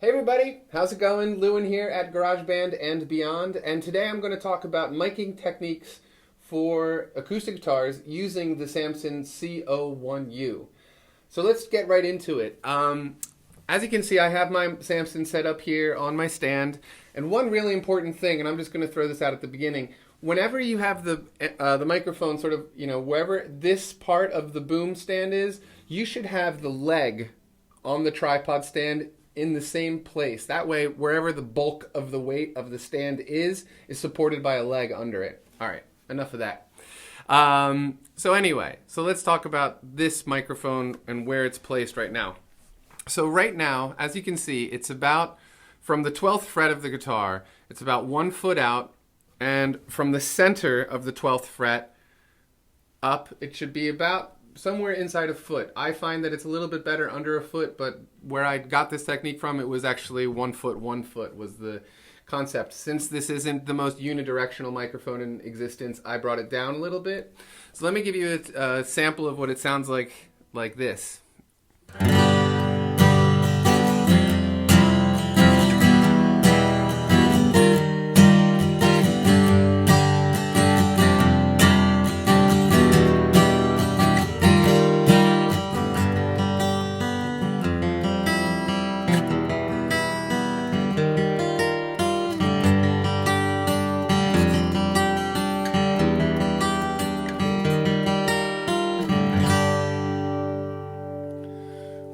Hey everybody, how's it going? Lewin here at GarageBand and Beyond, and today I'm going to talk about miking techniques for acoustic guitars using the Samson CO1U. So let's get right into it. As you can see, I have my Samson set up here on my stand, and one really important thing, and I'm just going to throw this out at the beginning, whenever you have the microphone sort of, wherever this part of the boom stand is, you should have the leg on the tripod stand in the same place. That way, wherever the bulk of the weight of the stand is supported by a leg under it. All right, enough of that. So let's talk about this microphone and where it's placed right now. So right now, as you can see, it's about, from the 12th fret of the guitar, it's about 1 foot out, and from the center of the 12th fret up, it should be about somewhere inside a foot. I find that it's a little bit better under a foot, but where I got this technique from, it was actually 1 foot was the concept. Since this isn't the most unidirectional microphone in existence, I brought it down a little bit. So let me give you a sample of what it sounds like this.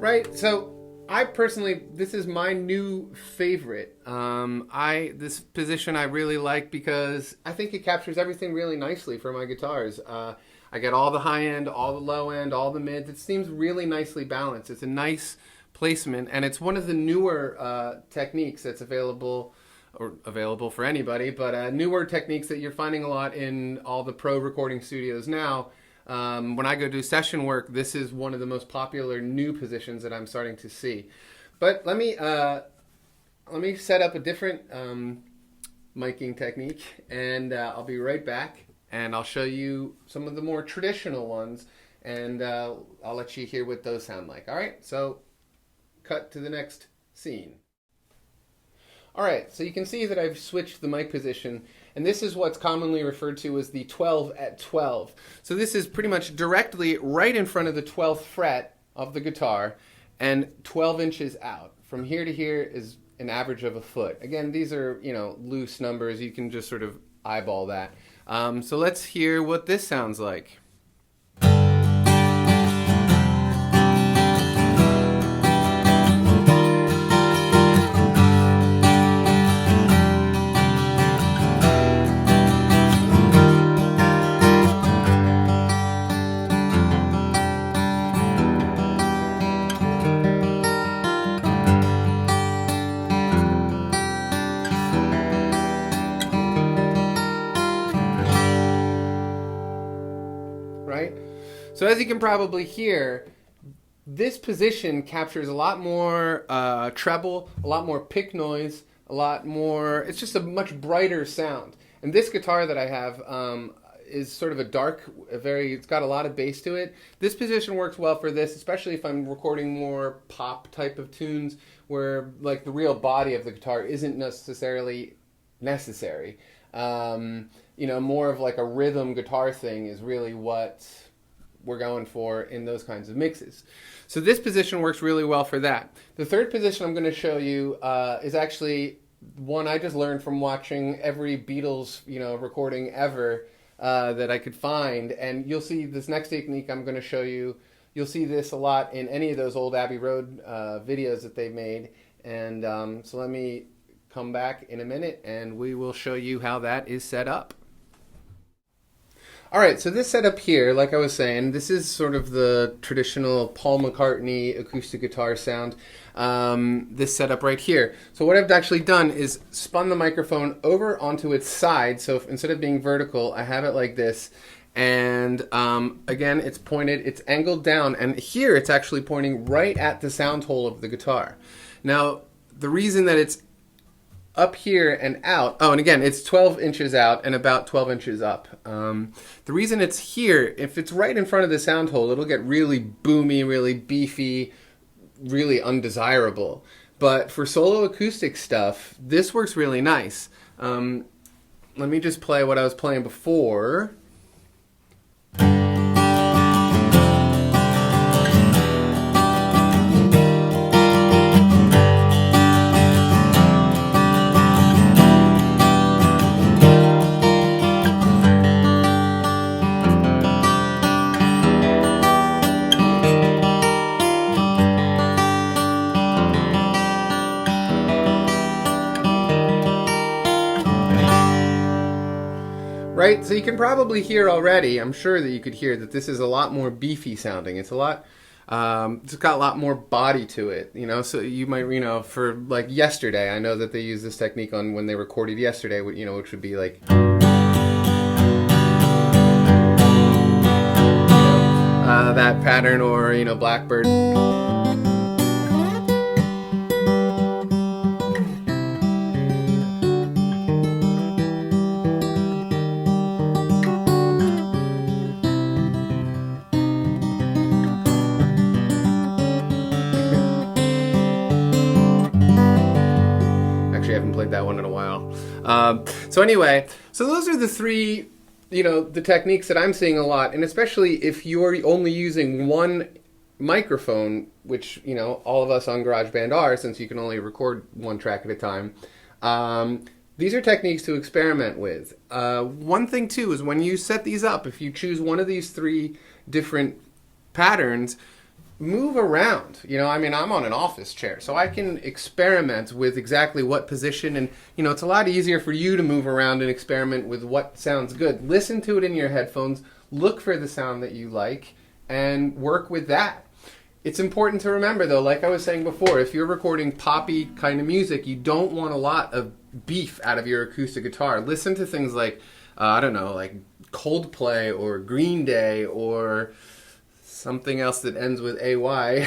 Right, so I personally, this is my new favorite. This position I really like because I think it captures everything really nicely for my guitars. I get all the high end, all the low end, all the mids. It seems really nicely balanced. It's a nice placement, and it's one of the newer techniques that's available for anybody, but newer techniques that you're finding a lot in all the pro recording studios now. When I go do session work, this is one of the most popular new positions that I'm starting to see. But let me set up a different miking technique, and I'll be right back, and I'll show you some of the more traditional ones, and I'll let you hear what those sound like. All right, so cut to the next scene. All right, so you can see that I've switched the mic position, and this is what's commonly referred to as the 12 at 12. So this is pretty much directly right in front of the 12th fret of the guitar and 12 inches out. From here to here is an average of a foot. Again, these are, loose numbers. You can just sort of eyeball that. So let's hear what this sounds like. Right? So as you can probably hear, this position captures a lot more treble, a lot more pick noise, a lot more, it's just a much brighter sound. And this guitar that I have is sort of a dark, it's got a lot of bass to it. This position works well for this, especially if I'm recording more pop type of tunes where like the real body of the guitar isn't necessarily necessary. More of like a rhythm guitar thing is really what we're going for in those kinds of mixes. So this position works really well for that. The third position I'm going to show you is actually one I just learned from watching every Beatles, recording ever that I could find. And you'll see this next technique I'm going to show you. You'll see this a lot in any of those old Abbey Road videos that they made. And so let me come back in a minute and we will show you how that is set up. All right, so this setup here, like I was saying, this is sort of the traditional Paul McCartney acoustic guitar sound, this setup right here. So what I've actually done is spun the microphone over onto its side, so instead of being vertical, I have it like this, and again, it's pointed, it's angled down, and here it's actually pointing right at the sound hole of the guitar. Now, the reason that it's up here and out, and again, it's 12 inches out and about 12 inches up. The reason it's here, if it's right in front of the sound hole, it'll get really boomy, really beefy, really undesirable. But for solo acoustic stuff, this works really nice. Let me just play what I was playing before. Right, so you can probably hear already, I'm sure that you could hear that this is a lot more beefy sounding. It's a lot, it's got a lot more body to it, you know, so you might, you know, for like Yesterday, I know that they use this technique on when they recorded Yesterday, you know, which would be like, that pattern, or, you know, Blackbird. I haven't played that one in a while. So anyway, so those are the three, you know, the techniques that I'm seeing a lot, and especially if you're only using one microphone, which, you know, all of us on GarageBand are, since you can only record one track at a time. These are techniques to experiment with. One thing too is when you set these up, if you choose one of these three different patterns, move around. You know, I mean, I'm on an office chair, so I can experiment with exactly what position, and, you know, it's a lot easier for you to move around and experiment with what sounds good. Listen to it in your headphones, look for the sound that you like, and work with that. It's important to remember, though, like I was saying before, if you're recording poppy kind of music, you don't want a lot of beef out of your acoustic guitar. Listen to things like, I don't know, like Coldplay or Green Day or something else that ends with AY,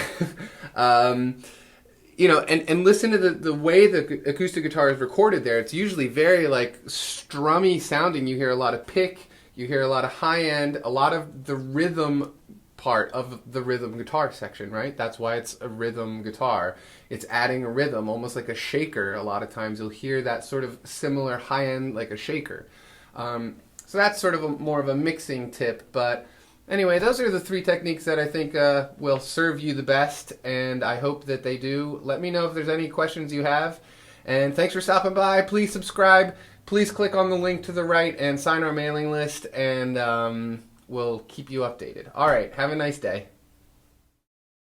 you know, and listen to the way the acoustic guitar is recorded there. It's usually very like strummy sounding. You hear a lot of pick, you hear a lot of high end, a lot of the rhythm part of the rhythm guitar section, right? That's why it's a rhythm guitar. It's adding a rhythm, almost like a shaker. A lot of times you'll hear that sort of similar high end like a shaker. So that's sort of more of a mixing tip, but anyway, those are the three techniques that I think will serve you the best, and I hope that they do. Let me know if there's any questions you have, and thanks for stopping by. Please subscribe. Please click on the link to the right and sign our mailing list, and we'll keep you updated. All right, have a nice day.